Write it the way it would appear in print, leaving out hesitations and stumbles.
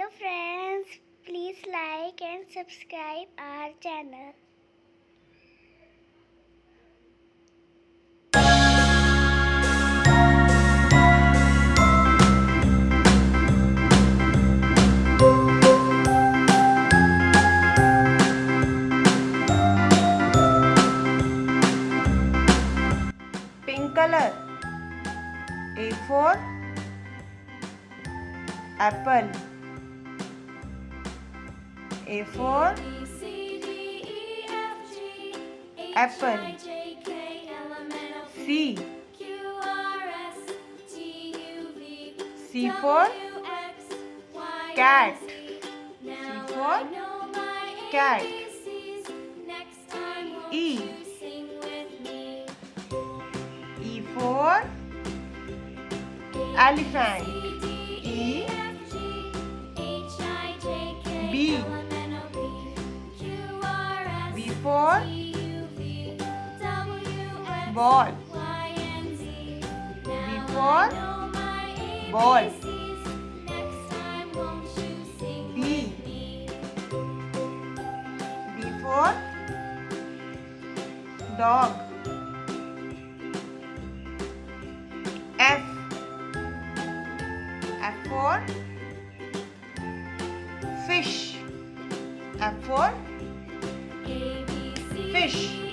Hello friends, please like and subscribe our channel. Pink color. A for apple. A for apple. C. C for cat. C for cat. E. E for elephant. E. B. B for ball. B for ball. B. B for dog. F. F for fish. F for fish.